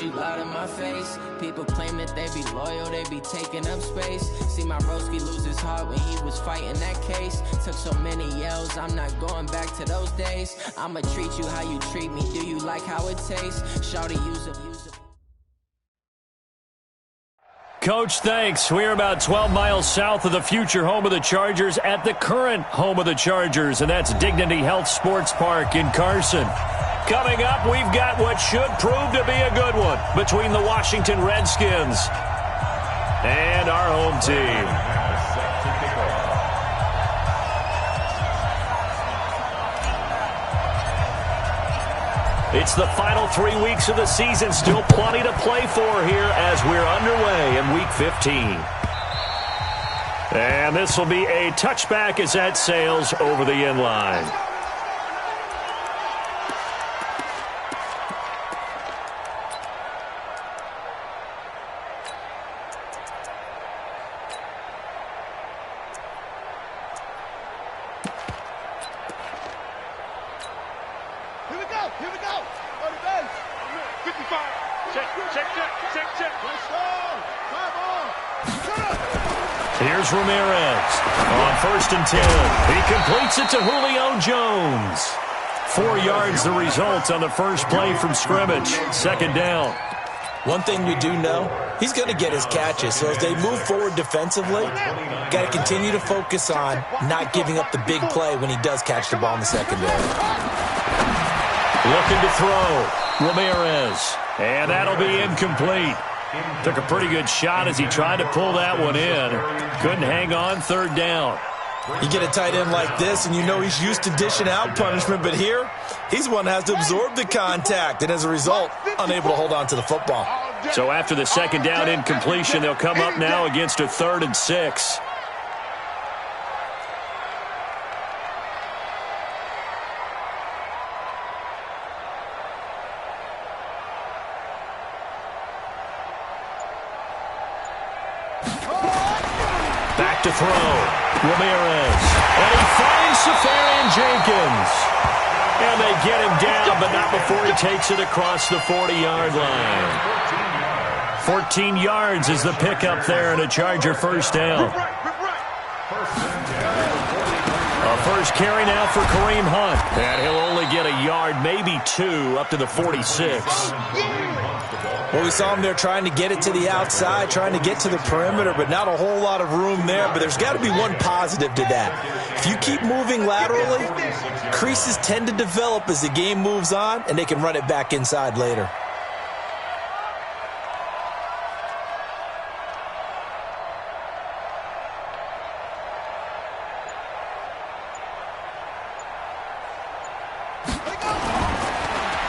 you loud in my face. People claim that they be loyal, they be taking up space. See my broski lose his heart when he was fighting that case. Took so many yells, I'm not going back to those days. I'ma treat you how you treat me, do you like how it tastes? Shawty use a Coach, thanks. We're about 12 miles south of the future home of the Chargers at the current home of the Chargers, and that's Dignity Health Sports Park in Carson. Coming up, we've got what should prove to be a good one between the Washington Redskins and our home team. It's the final 3 weeks of the season. Still plenty to play for here as we're underway in Week 15. And this will be a touchback as that sails over the end line. Here's Ramirez on 1st and 10. He completes it to Julio Jones. 4 yards the result on the first play from scrimmage. 2nd down. One thing we do know, he's going to get his catches. So as they move forward defensively, got to continue to focus on not giving up the big play when he does catch the ball in the secondary. Looking to throw. Ramirez. And that'll be incomplete. Took a pretty good shot as he tried to pull that one in. Couldn't hang on. 3rd down. You get a tight end like this, and you know he's used to dishing out punishment, but here, he's one that has to absorb the contact, and as a result, unable to hold on to the football. So after the 2nd down incompletion, they'll come up now against a 3rd and 6. Back to throw. Ramirez. And he finds Safarian-Jenkins. And they get him down, but not before he takes it across the 40-yard line. 14 yards is the pickup there and a Charger 1st down. A first carry now for Kareem Hunt. And he'll only get a yard, maybe 2, up to the 46. Well, we saw him there trying to get it to the outside, trying to get to the perimeter, but not a whole lot of room there. But there's got to be one positive to that. If you keep moving laterally, creases tend to develop as the game moves on, and they can run it back inside later.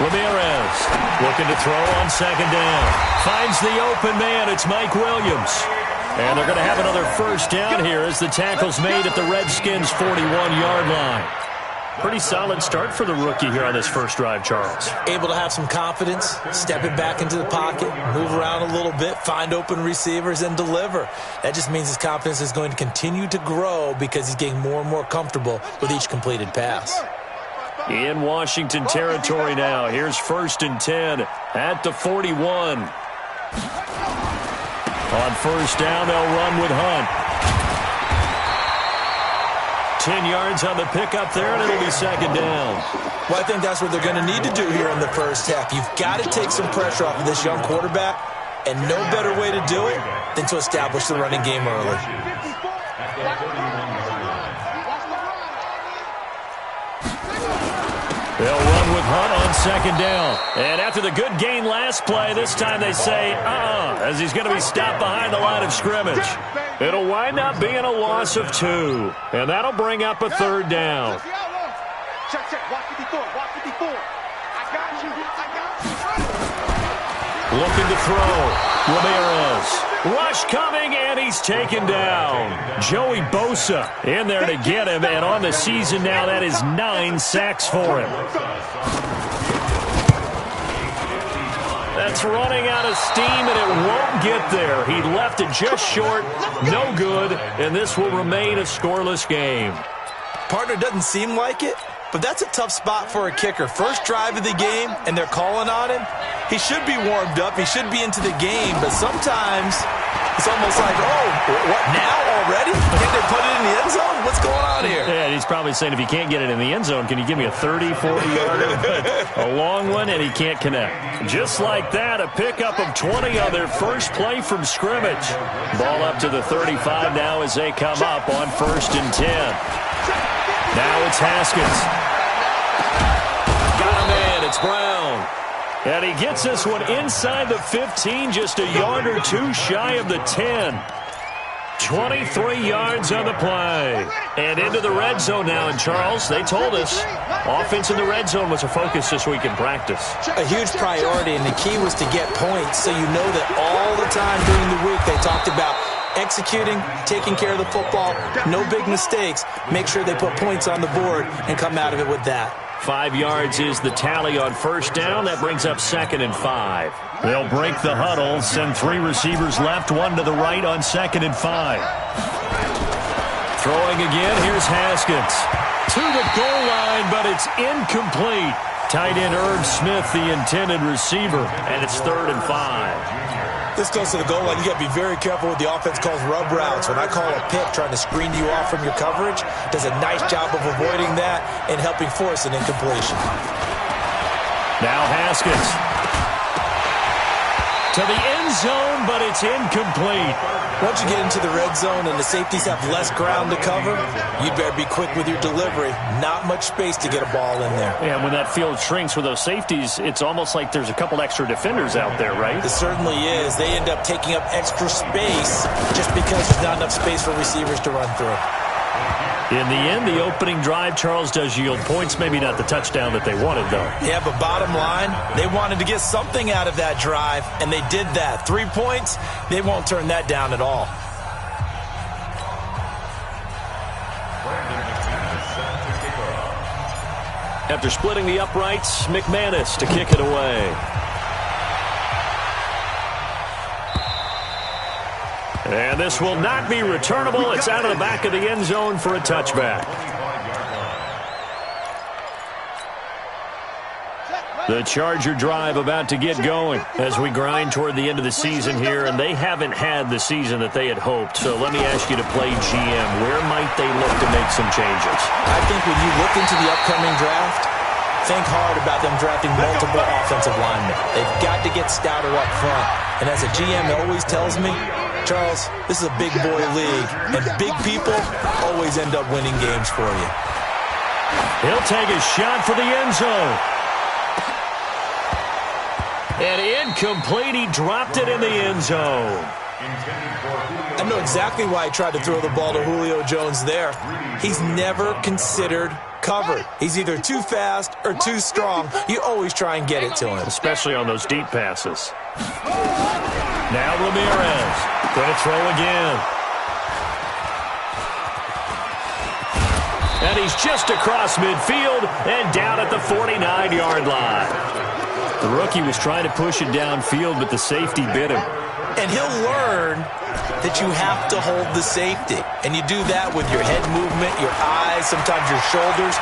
Ramirez looking to throw on 2nd down. Finds the open man. It's Mike Williams. And they're going to have another 1st down here as the tackle's made at the Redskins' 41-yard line. Pretty solid start for the rookie here on this first drive, Charles. Able to have some confidence, step it back into the pocket, move around a little bit, find open receivers, and deliver. That just means his confidence is going to continue to grow because he's getting more and more comfortable with each completed pass. In Washington territory now. Here's 1st and 10 at the 41. On 1st down, they'll run with Hunt. 10 yards on the pickup there, and it'll be 2nd down. Well, I think that's what they're going to need to do here in the first half. You've got to take some pressure off of this young quarterback, and no better way to do it than to establish the running game early. They'll run with Hunt on 2nd down. And after the good gain last play, this time they say, as he's going to be stopped behind the line of scrimmage. It'll wind up being a loss of 2. And that'll bring up a 3rd down. Looking to throw. Ramirez. Rush coming, and he's taken down. Joey Bosa in there to get him, and on the season now, that is 9 sacks for him. That's running out of steam, and it won't get there. He left it just short, no good, and this will remain a scoreless game. Partner doesn't seem like it, but that's a tough spot for a kicker. First drive of the game, and they're calling on him. He should be warmed up. He should be into the game, but sometimes it's almost like, oh, what, now already? Can't they put it in the end zone? What's going on here? Yeah, he's probably saying, if you can't get it in the end zone, can you give me a 30, 40-yarder? A long one, and he can't connect. Just like that, a pickup of 20 on their first play from scrimmage. Ball up to the 35 now as they come up on 1st and 10. Now it's Haskins. Got a man. It's Brown. And he gets this one inside the 15, just a yard or two shy of the 10. 23 yards on the play. And into the red zone now. And, Charles, they told us offense in the red zone was a focus this week in practice. A huge priority, and the key was to get points. So you know that all the time during the week they talked about executing, taking care of the football, no big mistakes. Make sure they put points on the board and come out of it with that. 5 yards is the tally on first down. That brings up 2nd and 5. They'll break the huddle, send 3 receivers left, 1 to the right on 2nd and 5. Throwing again, here's Haskins. To the goal line, but it's incomplete. Tight end Yr3, the intended receiver, and it's 3rd and 5. This goes to the goal line. You got to be very careful with the offense calls rub routes. When I call a pick trying to screen you off from your coverage, does a nice job of avoiding that and helping force an incompletion. Now Haskins. To the end zone, but it's incomplete. Once you get into the red zone and the safeties have less ground to cover, you better be quick with your delivery. Not much space to get a ball in there. And when that field shrinks with those safeties, it's almost like there's a couple extra defenders out there, right? It certainly is. They end up taking up extra space just because there's not enough space for receivers to run through. In the end, the opening drive, Charles, does yield points. Maybe not the touchdown that they wanted, though. Yeah, but bottom line, they wanted to get something out of that drive, and they did that. 3 points, they won't turn that down at all. After splitting the uprights, McManus to kick it away. And this will not be returnable. It's out of the back of the end zone for a touchback. The Charger drive about to get going as we grind toward the end of the season here, and they haven't had the season that they had hoped. So let me ask you to play GM. Where might they look to make some changes? I think when you look into the upcoming draft, think hard about them drafting multiple offensive linemen. They've got to get stouter up front. And as a GM, it always tells me, Charles, this is a big boy league, and big people always end up winning games for you. He'll take a shot for the end zone. And incomplete. He dropped it in the end zone. I know exactly why he tried to throw the ball to Julio Jones there. He's never considered covered. He's either too fast or too strong. You always try and get it to him. Especially on those deep passes. Now Ramirez. Going to throw again. And he's just across midfield and down at the 49-yard line. The rookie was trying to push it downfield, but the safety bit him. And he'll learn that you have to hold the safety. And you do that with your head movement, your eyes, sometimes your shoulders.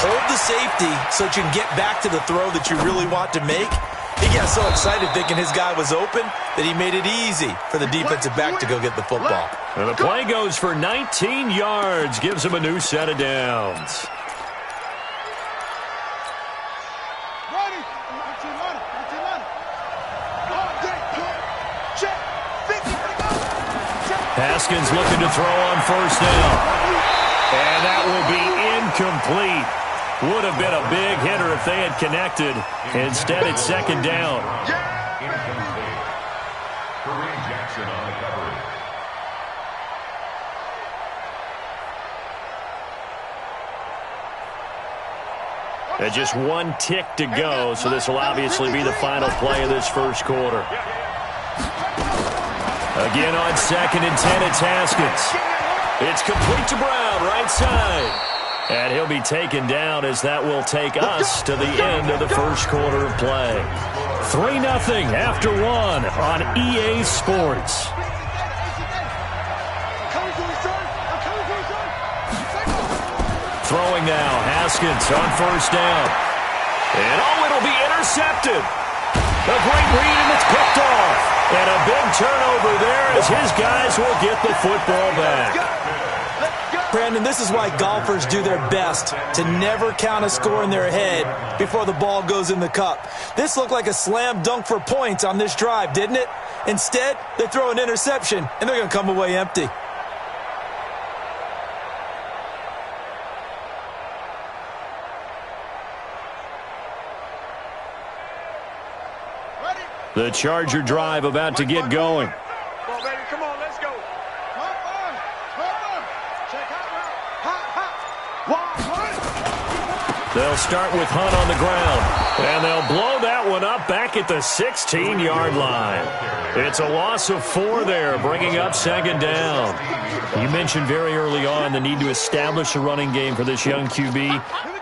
Hold the safety so that you can get back to the throw that you really want to make. He got so excited thinking his guy was open that he made it easy for the defensive back to go get the football. And the play goes for 19 yards, gives him a new set of downs. Haskins looking to throw on first down. And that will be incomplete. Would have been a big hitter if they had connected. Instead, it's second down. And just one tick to go, so this will obviously be the final play of this first quarter. Again on 2nd and 10, it's Haskins. It's complete to Brown, right side. And he'll be taken down as that will take us to the end of the first quarter of play. 3-0 after 1 on EA Sports. Throwing now, Haskins on first down. And it'll be intercepted. A great read, and it's picked off. And a big turnover there as his guys will get the football back. Brandon, this is why golfers do their best to never count a score in their head before the ball goes in the cup. This looked like a slam dunk for points on this drive, didn't it? Instead, they throw an interception, and they're going to come away empty. The Charger drive about to get going. Come on, baby. Come on, let's go. They'll start with Hunt on the ground, and they'll blow that one up back at the 16-yard line. It's a loss of 4 there, bringing up second down. You mentioned very early on the need to establish a running game for this young QB.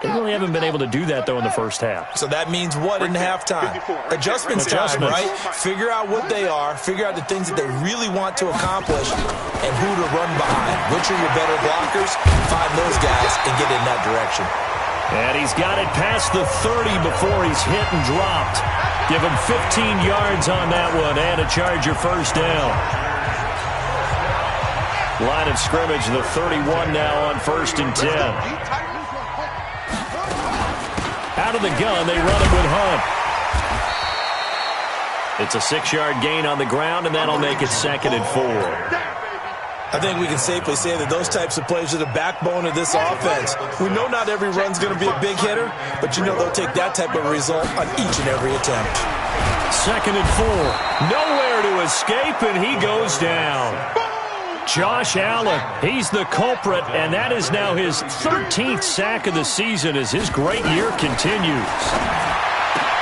They really haven't been able to do that, though, in the first half. So that means what in halftime? Adjustments time, right? Figure out what they are, figure out the things that they really want to accomplish, and who to run behind. Which are your better blockers? Find those guys and get in that direction. And he's got it past the 30 before he's hit and dropped. Give him 15 yards on that one and a Charger first down. Line of scrimmage, the 31 now on 1st and 10. Out of the gun, they run it with Hunt. It's a 6-yard gain on the ground, and that'll make it 2nd and 4. I think we can safely say that those types of plays are the backbone of this offense. We know not every run's going to be a big hitter, but you know they'll take that type of result on each and every attempt. 2nd and 4. Nowhere to escape, and he goes down. Josh Allen, he's the culprit, and that is now his 13th sack of the season as his great year continues.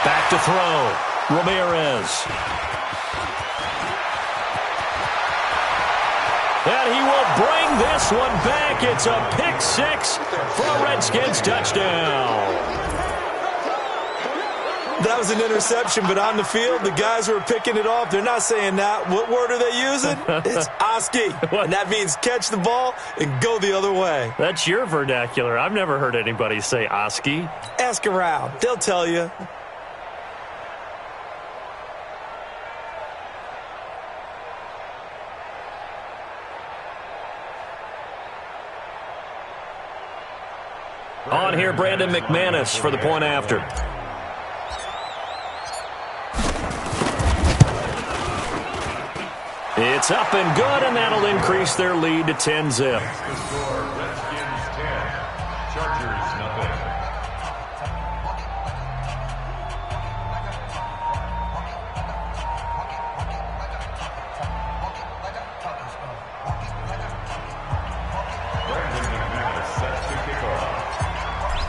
Back to throw. Ramirez. And he will bring this one back. It's a pick 6 for a Redskins touchdown. That was an interception, but on the field, the guys who are picking it off, they're not saying that. What word are they using? It's Oski. And that means catch the ball and go the other way. That's your vernacular. I've never heard anybody say Oski. Ask around. They'll tell you. On here, Brandon McManus for the point after. It's up and good, and that'll increase their lead to 10-zip. Redskins 10, Chargers nothing.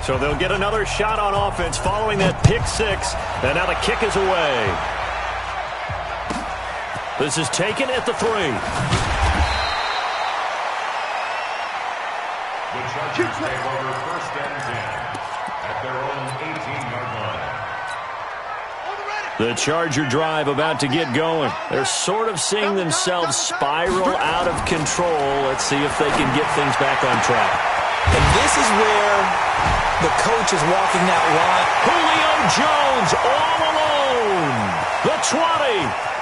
So they'll get another shot on offense following that pick 6, and now the kick is away. This is taken at the 3. The Chargers take over 1st and 10 at their own 18-yard line. The Charger drive about to get going. They're sort of seeing themselves spiral out of control. Let's see if they can get things back on track. And this is where the coach is walking that line. Julio Jones all alone. The 20.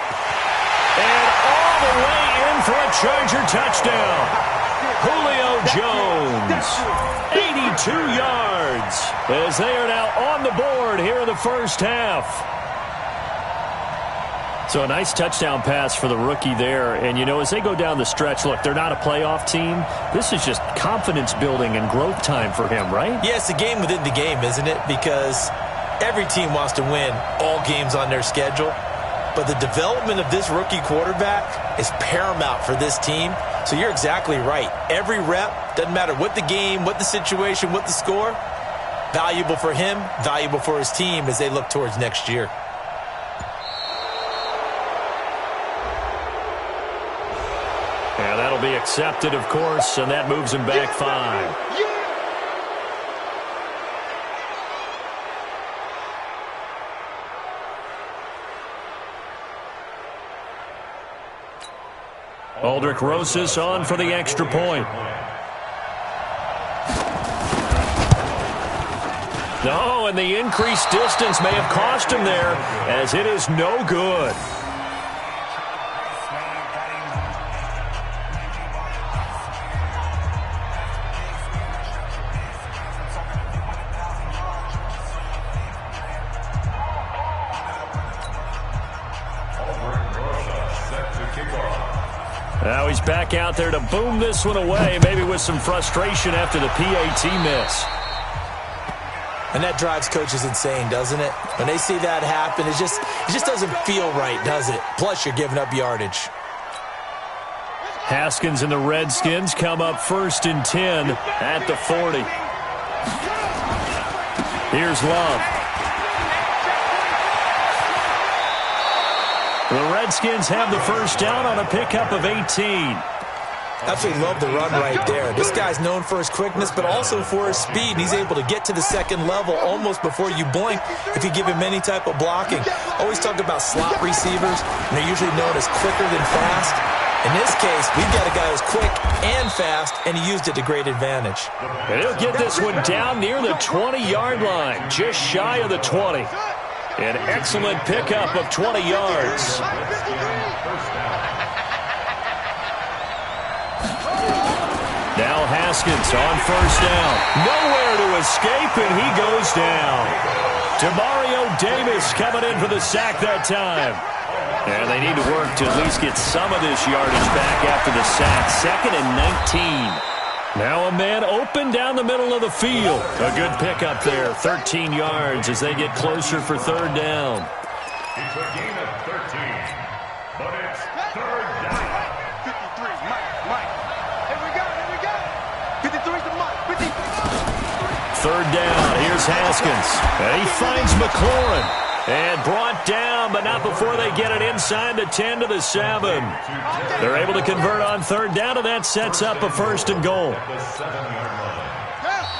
And all the way in for a Charger touchdown. Julio Jones, 82 yards, as they are now on the board here in the first half. So a nice touchdown pass for the rookie there. And, you know, as they go down the stretch, look, they're not a playoff team. This is just confidence building and growth time for him, right? Yeah, it's a game within the game, isn't it? Because every team wants to win all games on their schedule. But the development of this rookie quarterback is paramount for this team. So you're exactly right. Every rep, doesn't matter what the game, what the situation, what the score, valuable for him, valuable for his team as they look towards next year. Yeah, that'll be accepted, of course, and that moves him back 5. Aldrich Rosas on for the extra point. No, and the increased distance may have cost him there, as it is no good. Now he's back out there to boom this one away, maybe with some frustration after the PAT miss. And that drives coaches insane, doesn't it? When they see that happen, it just doesn't feel right, does it? Plus, you're giving up yardage. Haskins and the Redskins come up 1st and 10 at the 40. Here's Love. The Redskins have the first down on a pickup of 18. Absolutely love the run right there. This guy's known for his quickness, but also for his speed. And he's able to get to the second level almost before you blink if you give him any type of blocking. Always talk about slot receivers, and they're usually known as quicker than fast. In this case, we've got a guy who's quick and fast, and he used it to great advantage. And he'll get this one down near the 20-yard line, just shy of the 20. An excellent pickup of 20 yards. Now Haskins on first down. Nowhere to escape, and he goes down. Demario Davis coming in for the sack that time. And they need to work to at least get some of this yardage back after the sack. 2nd and 19. Now a man open down the middle of the field. A good pickup there, 13 yards as they get closer for 3rd down. It's a gain of 13, but it's 3rd down. 53, Mike. Here we go. 53's the Mike. 53. 3rd down, here's Haskins. And he finds McLaurin. And brought down, but not before they get it inside the 10 to the 7. They're able to convert on 3rd down, and that sets up a 1st and goal.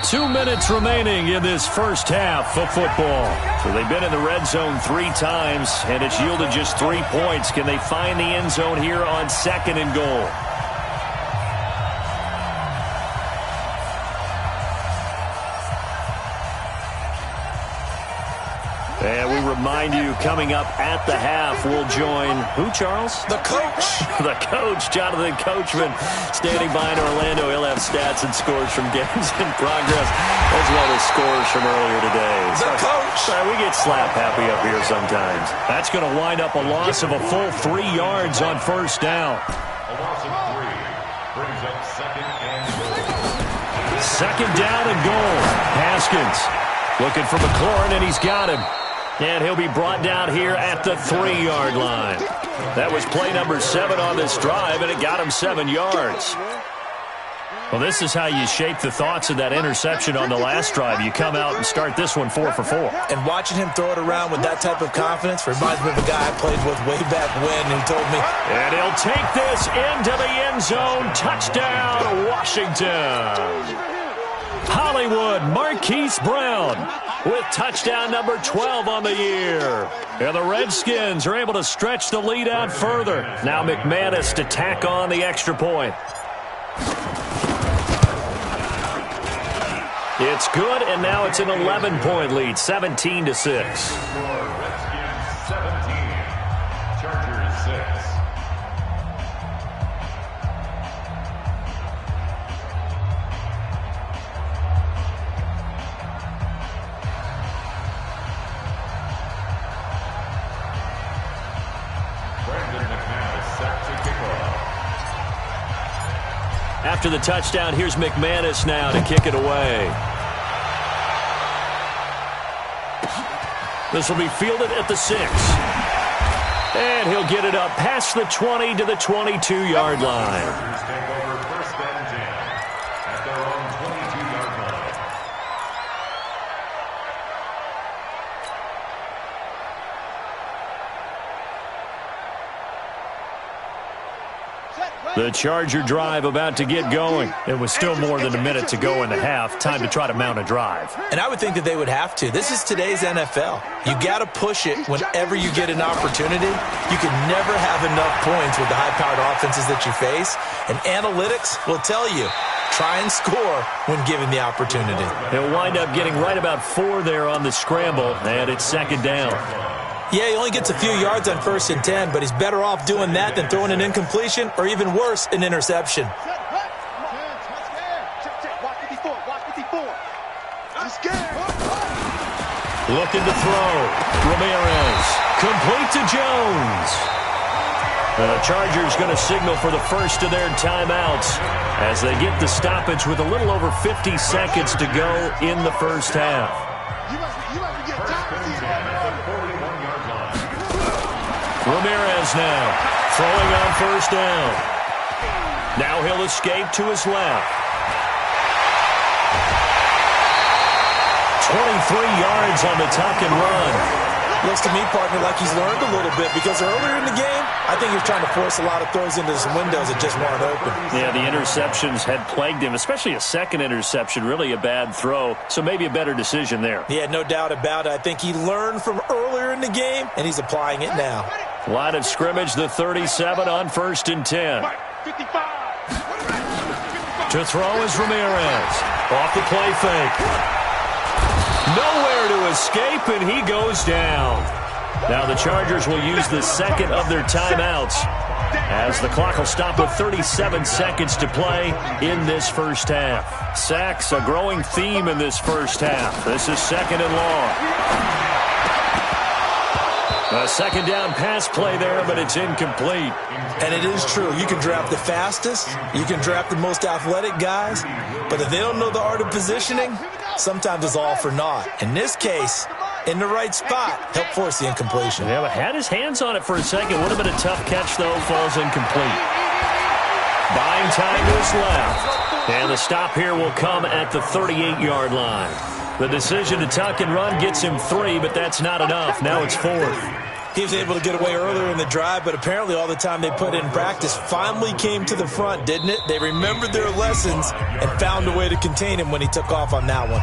2 minutes remaining in this first half of football. So they've been in the red zone 3 times, and it's yielded just 3 points. Can they find the end zone here on 2nd and goal? And we remind you, coming up at the half, we'll join who, Charles? The coach. The coach, Jonathan Coachman, standing by in Orlando. He'll have stats and scores from games in progress, as well as scores from earlier today. The coach. We get slap happy up here sometimes. That's going to wind up a loss of a full 3 yards on first down. A loss of 3 brings up 2nd and goal. 2nd down and goal. Haskins looking for McLaurin, and he's got him. And he'll be brought down here at the 3-yard line. That was play number 7 on this drive, and it got him 7 yards. Well, this is how you shape the thoughts of that interception on the last drive. You come out and start this one 4 for 4. And watching him throw it around with that type of confidence reminds me of a guy I played with way back when who told me. And he'll take this into the end zone. Touchdown, Washington. Hollywood Marquise Brown with touchdown number 12 on the year. And the Redskins are able to stretch the lead out further. Now McManus to tack on the extra point. It's good, and now it's an 11-point lead, 17-6. Redskins 17, Chargers 6. After the touchdown, here's McManus now to kick it away. This will be fielded at the 6. And he'll get it up past the 20 to the 22-yard line. Chargers take over 1st and 10 at their own 22-yard line. The Charger drive about to get going. It was still more than a minute to go in the half. Time to try to mount a drive. And I would think that they would have to. This is today's NFL. You got to push it whenever you get an opportunity. You can never have enough points with the high-powered offenses that you face. And analytics will tell you, try and score when given the opportunity. He'll wind up getting right about 4 there on the scramble, and it's second down. Yeah, he only gets a few yards on 1st and 10, but he's better off doing that than throwing an incompletion or even worse, an interception. Looking to throw. Ramirez. Complete to Jones. The Chargers going to signal for the first of their timeouts as they get the stoppage with a little over 50 seconds to go in the first half. Ramirez now throwing on 1st down. Now he'll escape to his left. 23 yards on the tuck and run. Looks to me, partner, like he's learned a little bit because earlier in the game, I think he was trying to force a lot of throws into some windows that just weren't open. Yeah, the interceptions had plagued him, especially a second interception, really a bad throw. So maybe a better decision there. Yeah, no doubt about it. I think he learned from earlier in the game, and he's applying it now. Line of scrimmage, the 37 on 1st and 10. To throw is Ramirez. Off the play fake. Nowhere to escape, and he goes down. Now the Chargers will use the second of their timeouts as the clock will stop with 37 seconds to play in this first half. Sacks, a growing theme in this first half. This is 2nd and long. A second down pass play there, but it's incomplete. And it is true. You can draft the fastest. You can draft the most athletic guys. But if they don't know the art of positioning, sometimes it's all for naught. In this case, in the right spot, help force the incompletion. Yeah, but had his hands on it for a second. Would have been a tough catch, though. Falls incomplete. Buying time to his left. And the stop here will come at the 38-yard line. The decision to tuck and run gets him 3, but that's not enough. Now it's 4th. He was able to get away earlier in the drive, but apparently all the time they put in practice finally came to the front, didn't it? They remembered their lessons and found a way to contain him when he took off on that one.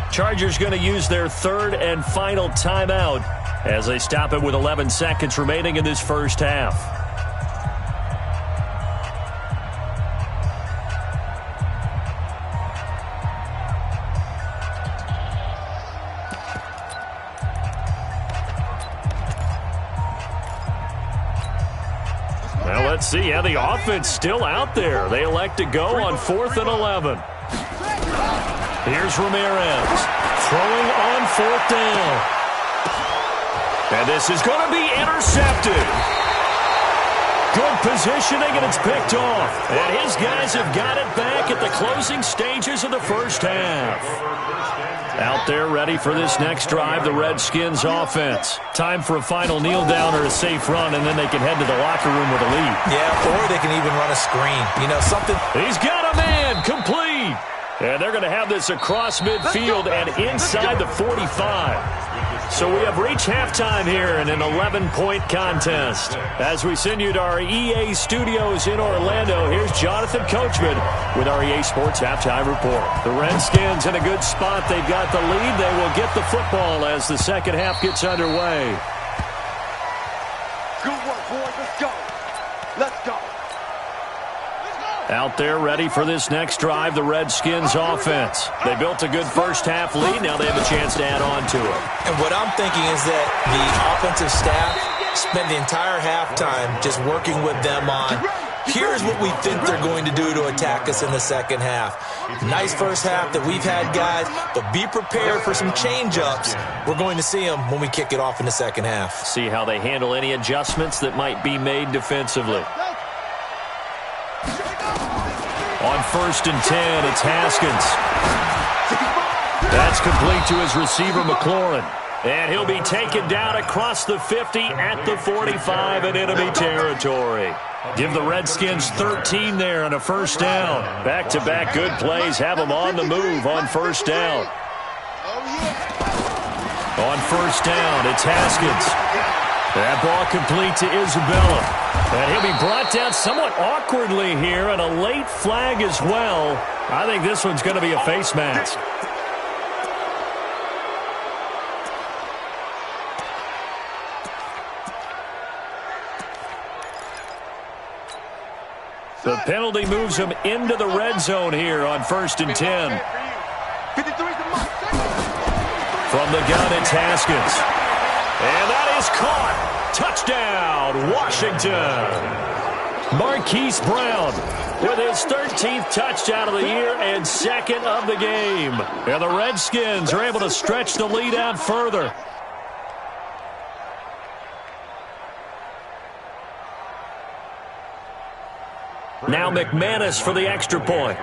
Chargers going to use their 3rd and final timeout as they stop it with 11 seconds remaining in this first half. Let's see how the offense still out there. They elect to go on 4th and 11. Here's Ramirez throwing on 4th down. And this is going to be intercepted. Good positioning, and it's picked off. And his guys have got it back at the closing stages of the first half. Out there ready for this next drive, the Redskins offense. Time for a final kneel down or a safe run, and then they can head to the locker room with a lead. Yeah, or they can even run a screen. You know, something. He's got a man, complete. And they're going to have this across midfield and inside the 45. So we have reached halftime here in an 11-point contest. As we send you to our EA studios in Orlando, here's Jonathan Coachman with our EA Sports Halftime Report. The Redskins in a good spot. They've got the lead. They will get the football as the second half gets underway. Good work, boys. Let's go. Let's go. Out there ready for this next drive, the Redskins offense. They built a good first half lead. Now they have a chance to add on to it. And what I'm thinking is that the offensive staff spent the entire halftime just working with them on, here's what we think they're going to do to attack us in the second half. Nice first half that we've had, guys, but be prepared for some change-ups. We're going to see them when we kick it off in the second half. See how they handle any adjustments that might be made defensively. On 1st and 10, it's Haskins. That's complete to his receiver, McLaurin. And he'll be taken down across the 50 at the 45 in enemy territory. Give the Redskins 13 there on a first down. Back-to-back good plays have them on the move on first down. On first down, it's Haskins. That ball complete to Isabella. And he'll be brought down somewhat awkwardly here, and a late flag as well. I think this one's going to be a face mask. The penalty moves him into the red zone here on 1st and 10. From the gun, it's Haskins. And that is caught. Touchdown, Washington. Marquise Brown with his 13th touchdown of the year and 2nd of the game. And the Redskins are able to stretch the lead out further. Now McManus for the extra point.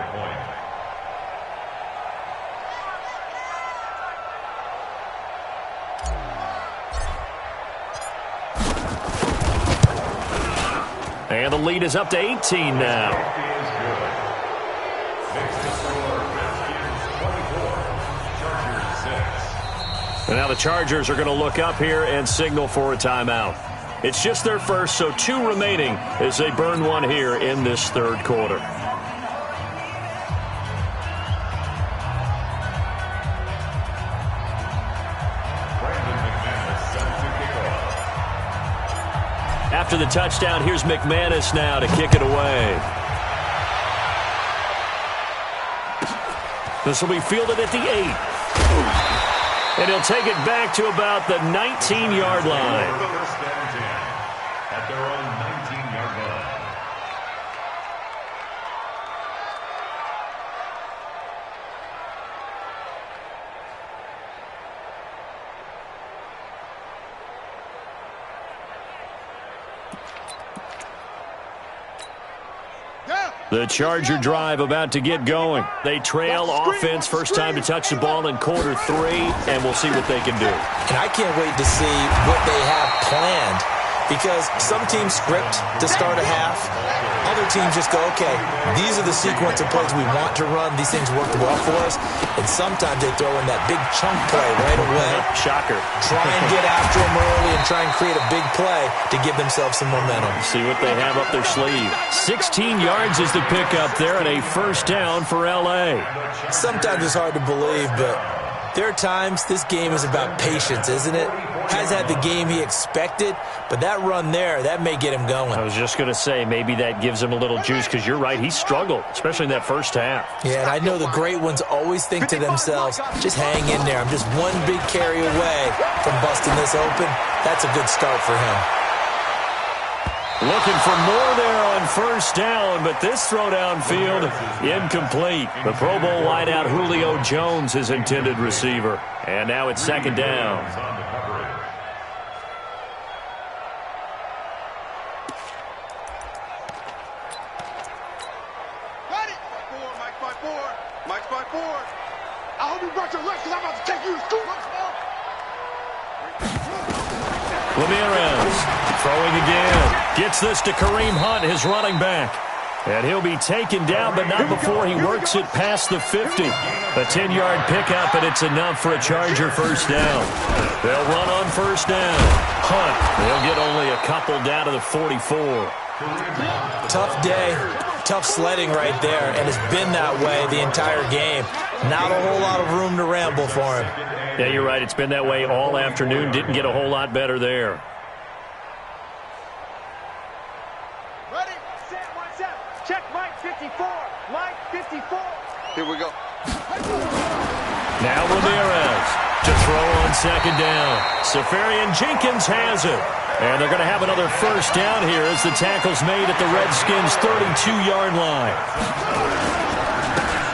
And the lead is up to 18 now. And now the Chargers are going to look up here and signal for a timeout. It's just their first, so 2 remaining as they burn one here in this 3rd quarter. After the touchdown, here's McManus now to kick it away. This will be fielded at the 8. And he'll take it back to about the 19-yard line. At their own 19-yard line. The Charger drive about to get going. They trail offense, first time to touch the ball in quarter 3, and we'll see what they can do. And I can't wait to see what they have planned, because some teams script to start a half. Other teams just go, okay, these are the sequence of plays we want to run. These things worked well for us. And sometimes they throw in that big chunk play right away. Shocker. Try and get after them early and try and create a big play to give themselves some momentum. See what they have up their sleeve. 16 yards is the pickup there and a first down for L.A. Sometimes it's hard to believe, but there are times this game is about patience, isn't it? Has had the game he expected, but that run there, that may get him going. I was just going to say, maybe that gives him a little juice, because you're right, he struggled, especially in that first half. Yeah, and I know the great ones always think to themselves, just hang in there. I'm just one big carry away from busting this open. That's a good start for him. Looking for more there on first down, but this throw downfield, incomplete. The Pro Bowl wideout Julio Jones, his intended receiver. And now it's 2nd down. I hope you brought your lunch, because I'm about to take you to school. Ramirez throwing again. Gets this to Kareem Hunt, his running back. And he'll be taken down, but not before he works it past the 50. A 10-yard pickup, and it's enough for a Charger first down. They'll run on first down. Hunt, they'll get only a couple down to the 44. Tough day, tough sledding right there, and it's been that way the entire game. Not a whole lot of room to ramble for him. Yeah, you're right. It's been that way all afternoon. Didn't get a whole lot better there. Ready, set, 1 set. Check Mike 54. Mike 54. Here we go. Now Ramirez to throw on 2nd down. Safarian Jenkins has it. And they're going to have another first down here as the tackle's made at the Redskins' 32-yard line.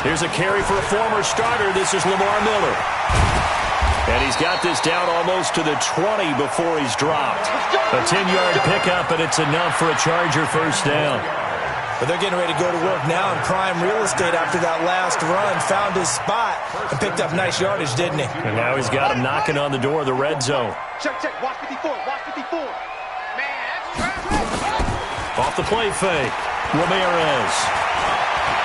Here's a carry for a former starter. This is Lamar Miller. And he's got this down almost to the 20 before he's dropped. A 10-yard pickup, and it's enough for a Charger first down. But they're getting ready to go to work now in prime real estate after that last run. Found his spot and picked up nice yardage, didn't he? And now he's got him knocking on the door of the red zone. Check, check. Watch 54. Watch 54. Man, that's Off the play fake. Ramirez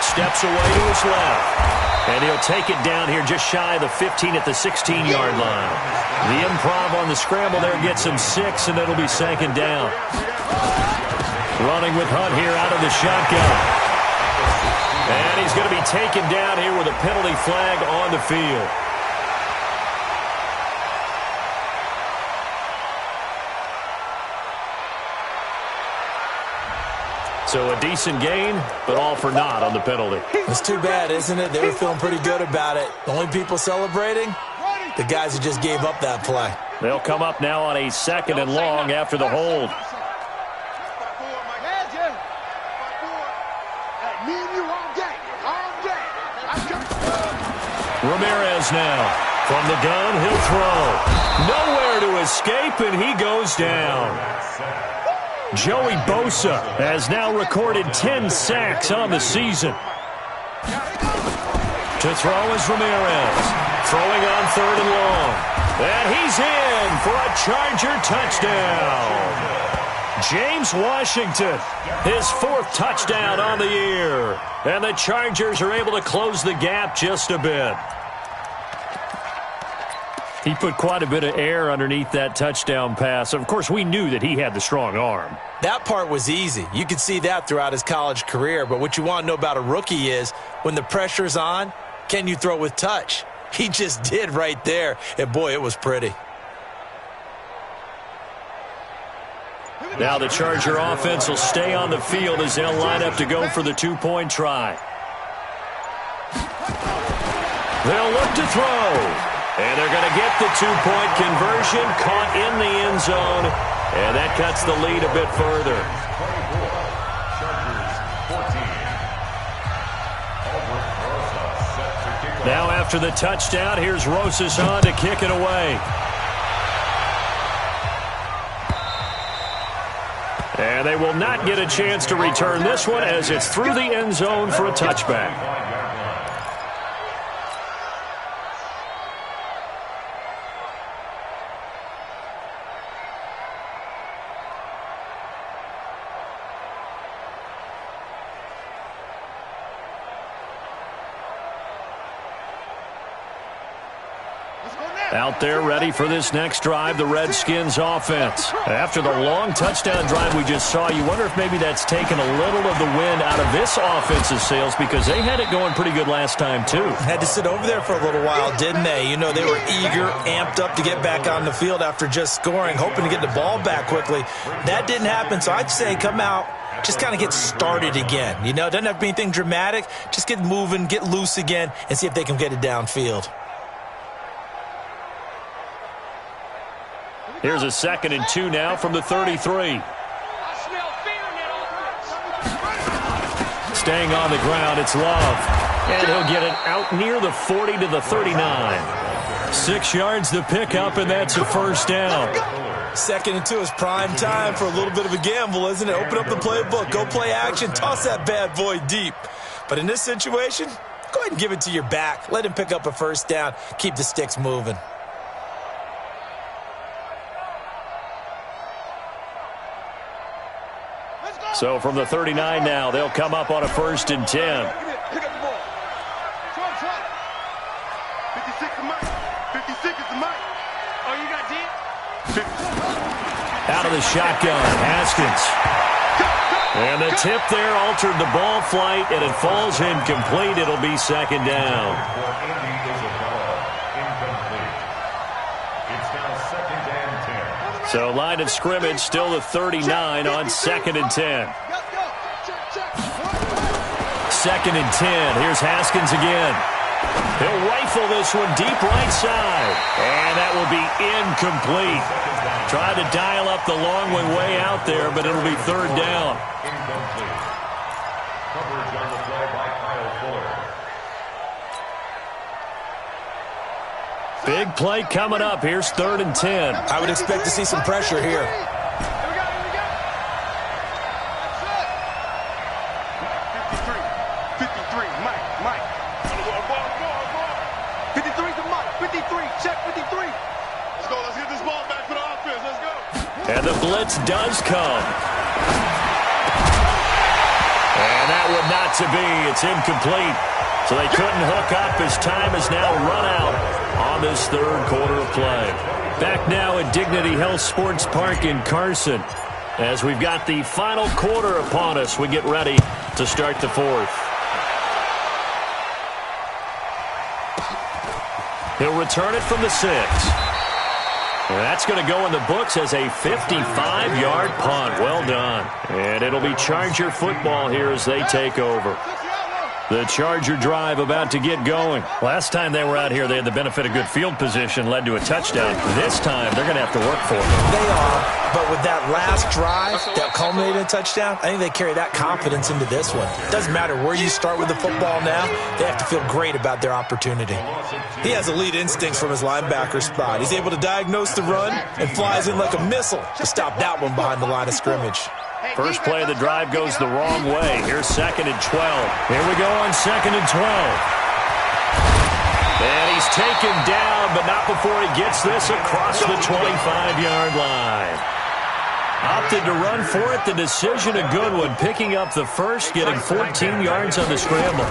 steps away to his left. And he'll take it down here just shy of the 15 at the 16-yard line. The improv on the scramble there gets him 6, and it'll be 2nd down. Running with Hunt here out of the shotgun. And he's going to be taken down here with a penalty flag on the field. So a decent gain, but all for naught on the penalty. It's too bad, isn't it? They were feeling pretty good about it. The only people celebrating, the guys who just gave up that play. They'll come up now on a 2nd and long after the hold. Ramirez now. From the gun, he'll throw. Nowhere to escape, and he goes down. Joey Bosa has now recorded 10 sacks on the season. To throw is Ramirez. Throwing on 3rd and long. And he's in for a Charger touchdown. James Washington, his 4th touchdown on the year. And the Chargers are able to close the gap just a bit. He put quite a bit of air underneath that touchdown pass. Of course, we knew that he had the strong arm. That part was easy. You could see that throughout his college career. But what you want to know about a rookie is when the pressure's on, can you throw with touch? He just did right there. And, boy, it was pretty. Now the Charger offense will stay on the field as they'll line up to go for the 2-point try. They'll look to throw. And they're going to get the 2-point conversion, caught in the end zone, and that cuts the lead a bit further. Now after the touchdown, here's Rosas on to kick it away. And they will not get a chance to return this one as it's through the end zone for a touchback. Out there ready for this next drive, the Redskins offense. After the long touchdown drive we just saw, you wonder if maybe that's taken a little of the wind out of this offense's sails because they had it going pretty good last time too. Had to sit over there for a little while, didn't they? You know, they were eager, amped up to get back on the field after just scoring, hoping to get the ball back quickly. That didn't happen, so I'd say come out, just kind of get started again. You know, doesn't have to be anything dramatic. Just get moving, get loose again, and see if they can get it downfield. Here's a 2nd and 2 now from the 33. Staying on the ground, it's Love. And he'll get it out near the 40 to the 39. 6 yards the pickup, and that's a 1st down. 2nd and 2 is prime time for a little bit of a gamble, isn't it? Open up the playbook, go play action, toss that bad boy deep. But in this situation, go ahead and give it to your back. Let him pick up a 1st down. Keep the sticks moving. So from the 39 now, they'll come up on a 1st and 10. Pick up the ball. Try. 56 is Mike. 56 is the Mike. Oh, you got D? Out of the shotgun, Haskins. And the tip there altered the ball flight, and it falls incomplete. It'll be 2nd down. So line of scrimmage still the 39 on 2nd and 10. 2nd and 10. Here's Haskins again. He'll rifle this one deep right side. And that will be incomplete. Tried to dial up the long way out there, but it'll be 3rd down. Coverage on the play by Kyle Fuller. Big play coming up. Here's 3rd and 10. I would expect to see some pressure here. Here we go. That's it. 53, Mike. 53 to Mike. 53, check 53. Let's go. Let's get this ball back for the offense. Let's go. And the blitz does come. And that would not to be. It's incomplete. So they couldn't hook up as time has now run out on this 3rd quarter of play. Back now at Dignity Health Sports Park in Carson. As we've got the final quarter upon us, we get ready to start the 4th. He'll return it from the 6. And that's going to go in the books as a 55-yard punt. Well done. And it'll be Charger football here as they take over. The Charger drive about to get going. Last time they were out here, they had the benefit of good field position, led to a touchdown. This time, they're going to have to work for it. They are, but with that last drive that culminated in a touchdown, I think they carry that confidence into this one. It doesn't matter where you start with the football now, they have to feel great about their opportunity. He has elite instincts from his linebacker spot. He's able to diagnose the run and flies in like a missile to stop that one behind the line of scrimmage. First play of the drive goes the wrong way. Here's 2nd and 12. Here we go on 2nd and 12. And he's taken down, but not before he gets this across the 25-yard line. Opted to run for it. The decision a good one. Picking up the first, getting 14 yards on the scramble.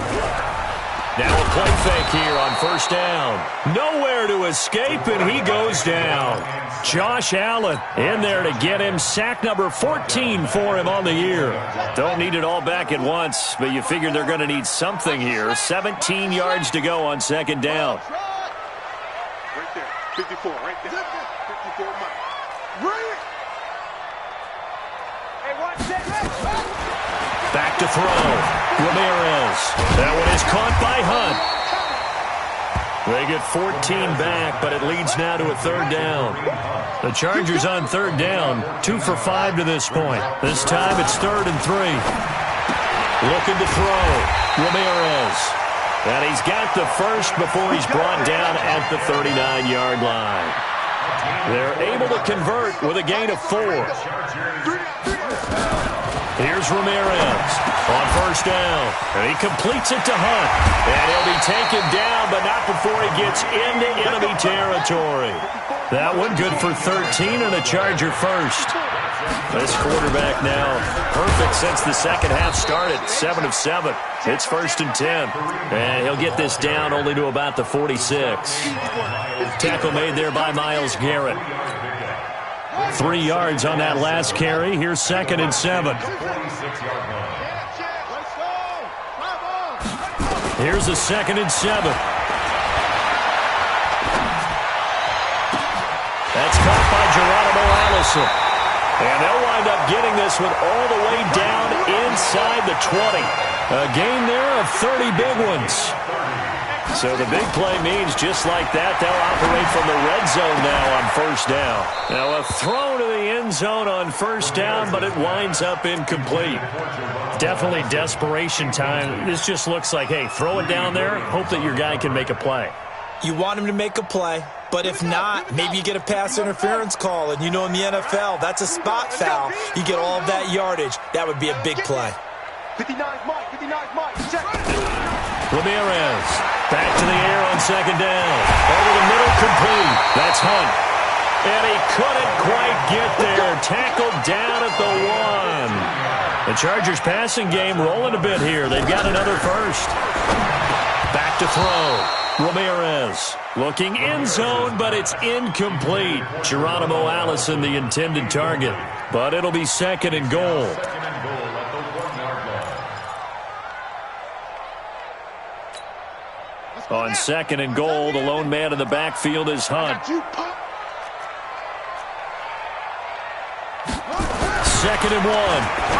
Now a play fake here on 1st down. Nowhere to escape, and he goes down. Josh Allen in there to get him. Sack number 14 for him on the year. Don't need it all back at once, but you figure they're going to need something here. 17 yards to go on 2nd down. Right there. 54, right there. 54, Mike. Bring it! Hey, watch that. Back to throw. Ramirez. That one is caught by Hunt. They get 14 back, but it leads now to a 3rd down. The Chargers on 3rd down, 2 for 5 to this point. This time it's 3rd and 3. Looking to throw. Ramirez. And he's got the first before he's brought down at the 39-yard line. They're able to convert with a gain of 4. Here's Ramirez on 1st down. And he completes it to Hunt. And he'll be taken down, but not before he gets into enemy territory. That one good for 13 and a Charger first. This quarterback now perfect since the second half started. 7 of 7. It's 1st and 10. And he'll get this down only to about the 46. Tackle made there by Myles Garrett. 3 yards on that last carry. Here's 2nd and 7. Here's a 2nd and 7. That's caught by Geronimo Allison. And they'll wind up getting this one all the way down inside the 20. A gain there of 30 big ones. So the big play means just like that, they'll operate from the red zone now on 1st down. Now a throw to the end zone on 1st down, but it winds up incomplete. Definitely desperation time. This just looks like, hey, throw it down there, hope that your guy can make a play. You want him to make a play, but if not, maybe you get a pass interference call, and you know in the NFL, that's a spot foul. You get all of that yardage. That would be a big play. 59's Mike, 59's Mike, check. Ramirez, back to the air on 2nd down. Over the middle, complete. That's Hunt. And he couldn't quite get there. Tackled down at the 1. The Chargers passing game rolling a bit here. They've got another first. Back to throw. Ramirez looking end zone, but it's incomplete. Geronimo Allison, the intended target. But it'll be 2nd and goal. On 2nd and goal, the lone man in the backfield is Hunt. 2nd and 1.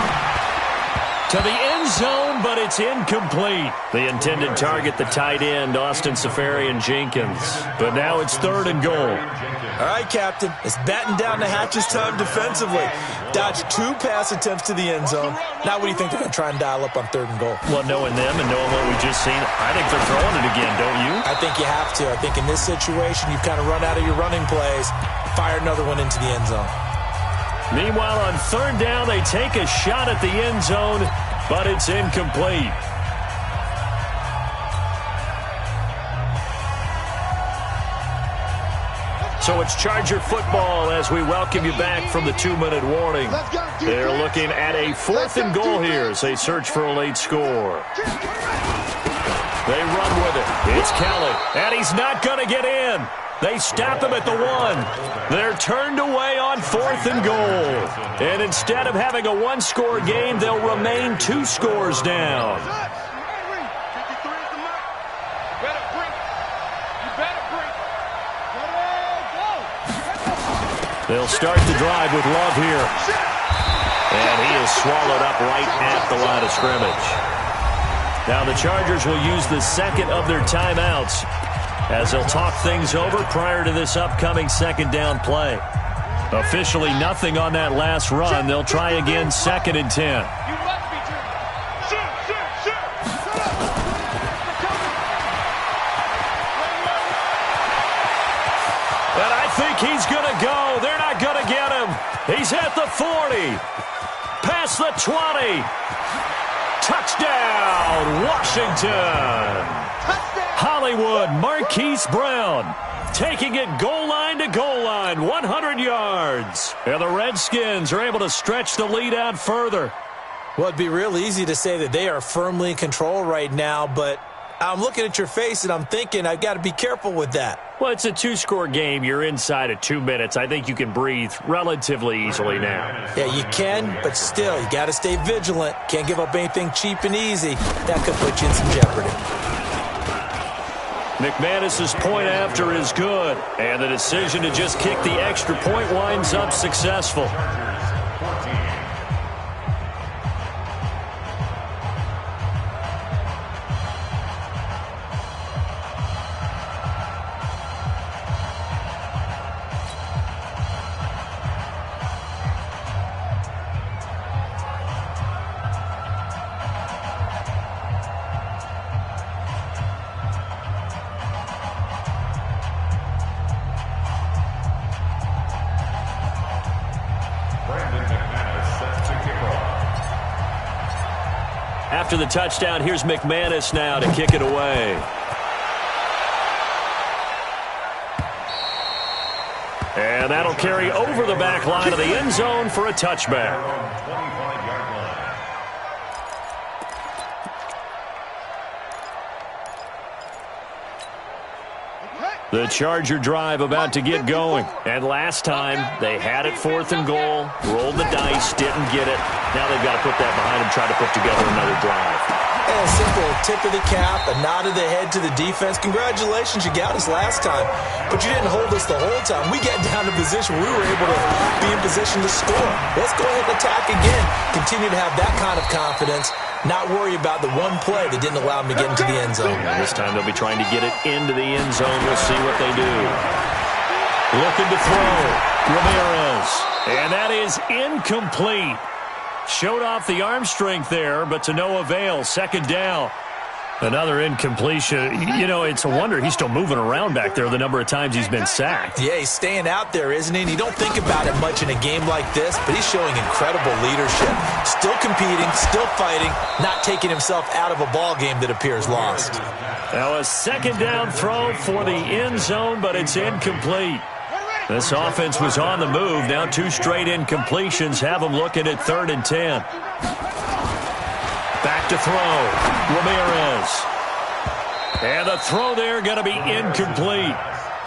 To the end zone, but it's incomplete. The intended target, the tight end, Austin Safarian-Jenkins. But now it's 3rd and goal. All right, Captain. It's batten down the hatches time defensively. Dodged 2 pass attempts to the end zone. Now what do you think they're going to try and dial up on 3rd and goal? Well, knowing them and knowing what we just seen, I think they're throwing it again, don't you? I think you have to. I think in this situation, you've kind of run out of your running plays. Fire another one into the end zone. Meanwhile, on 3rd down, they take a shot at the end zone, but it's incomplete. So it's Charger football as we welcome you back from the 2-minute warning. They're looking at a 4th and goal here as they search for a late score. They run with it. It's Kelly, and he's not going to get in. They stop him at the 1. They're turned away on 4th and goal. And instead of having a 1-score game, they'll remain 2 scores down. They'll start the drive with Love here. And he is swallowed up right at the line of scrimmage. Now the Chargers will use the second of their timeouts as they'll talk things over prior to this upcoming second down play. Officially nothing on that last run. They'll try again, 2nd and 10. And I think he's going to go. They're not going to get him. He's at the 40. Past the 20. Touchdown, Washington. Hollywood, Marquise Brown taking it goal line to goal line, 100 yards. And the Redskins are able to stretch the lead out further. Well, it'd be real easy to say that they are firmly in control right now, but I'm looking at your face and I'm thinking I've got to be careful with that. Well, it's a 2-score game. You're inside of 2 minutes. I think you can breathe relatively easily now. Yeah, you can, but still, you got to stay vigilant. Can't give up anything cheap and easy. That could put you in some jeopardy. McManus's point after is good, and the decision to just kick the extra point winds up successful. After the touchdown, here's McManus now to kick it away. And that'll carry over the back line of the end zone for a touchback. The Charger drive about to get going. And last time, they had it 4th and goal, rolled the dice, didn't get it. Now they've got to put that behind them, try to put together another drive. And a simple tip of the cap, a nod of the head to the defense. Congratulations, you got us last time. But you didn't hold us the whole time. We got down to position where we were able to be in position to score. Let's go ahead and attack again. Continue to have that kind of confidence. Not worry about the one play that didn't allow them to get into the end zone. And this time they'll be trying to get it into the end zone. We'll see what they do. Looking to throw. Ramirez. And that is incomplete. Showed off the arm strength there, but to no avail. 2nd down. Another incompletion. You know, it's a wonder he's still moving around back there the number of times he's been sacked. Yeah, he's staying out there, isn't he? And you don't think about it much in a game like this, but he's showing incredible leadership. Still competing, still fighting, not taking himself out of a ball game that appears lost. Now a 2nd down throw for the end zone, but it's incomplete. This offense was on the move. Now 2 straight incompletions have them looking at 3rd and 10. Back to throw. Ramirez. And the throw there going to be incomplete.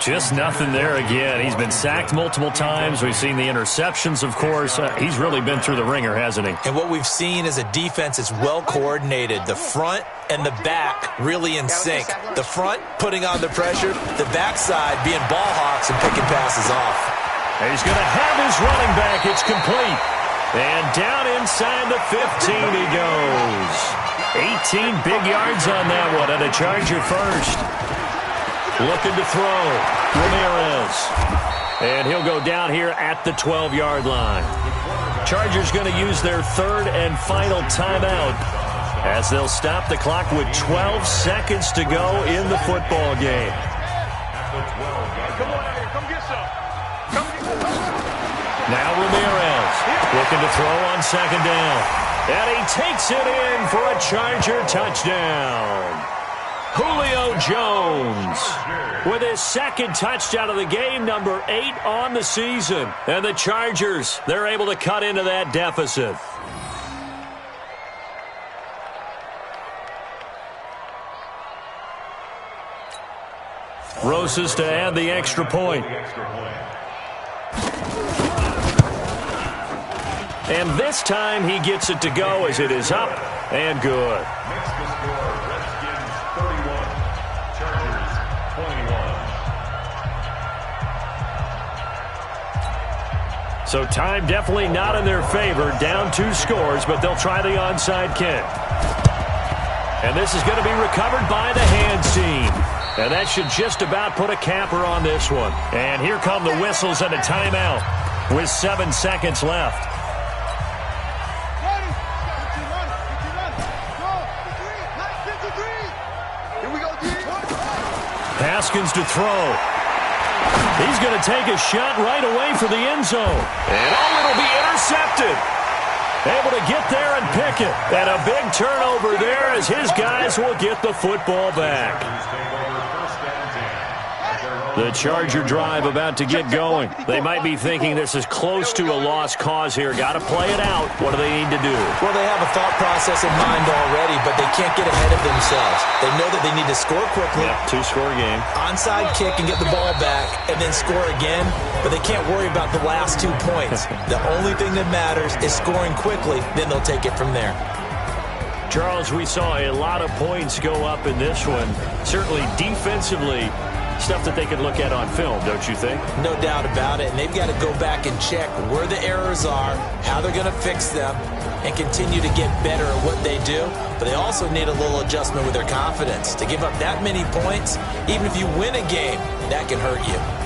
Just nothing there again. He's been sacked multiple times. We've seen the interceptions, of course. He's really been through the ringer, hasn't he? And what we've seen is a defense that's well coordinated. The front and the back really in sync. The front putting on the pressure. The backside being ball hawks and picking passes off. And he's going to have his running back. It's complete. And down inside the 15 he goes. 18 big yards on that one, and a Charger first. Looking to throw. Ramirez. And he'll go down here at the 12-yard line. Chargers going to use their 3rd and final timeout as they'll stop the clock with 12 seconds to go in the football game. Come on here. Come get some. Come get some. Now Ramirez looking to throw on 2nd down. And he takes it in for a Charger touchdown. Julio Jones with his 2nd touchdown of the game, number 8 on the season. And the Chargers, they're able to cut into that deficit. Rosas to add the extra point. And this time he gets it to go as it is up and good. Makes the score Redskins 31, Chargers 21. So time definitely not in their favor. Down 2 scores, but they'll try the onside kick. And this is going to be recovered by the hands team. And that should just about put a capper on this one. And here come the whistles and a timeout with 7 seconds left. Haskins to throw. He's going to take a shot right away for the end zone. And it'll be intercepted. Able to get there and pick it. And a big turnover there as his guys will get the football back. The Charger drive about to get going. They might be thinking this is close to a lost cause here. Got to play it out. What do they need to do? Well, they have a thought process in mind already, but they can't get ahead of themselves. They know that they need to score quickly. Yep, 2-score game. Onside kick and get the ball back and then score again, but they can't worry about the last 2 points. The only thing that matters is scoring quickly, then they'll take it from there. Charles, we saw a lot of points go up in this one. Certainly defensively, stuff that they could look at on film, don't you think? No doubt about it, and they've got to go back and check where the errors are, how they're going to fix them, and continue to get better at what they do. But they also need a little adjustment with their confidence. To give up that many points, even if you win a game, that can hurt you.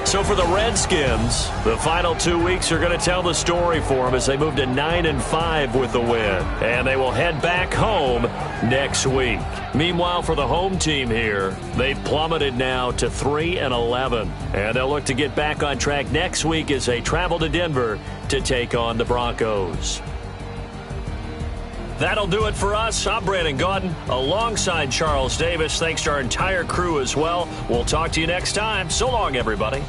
So for the Redskins, the final 2 weeks are going to tell the story for them as they move to 9-5 with the win. And they will head back home next week. Meanwhile, for the home team here, they've plummeted now to 3-11. And they'll look to get back on track next week as they travel to Denver to take on the Broncos. That'll do it for us. I'm Brandon Gaudin alongside Charles Davis. Thanks to our entire crew as well. We'll talk to you next time. So long, everybody.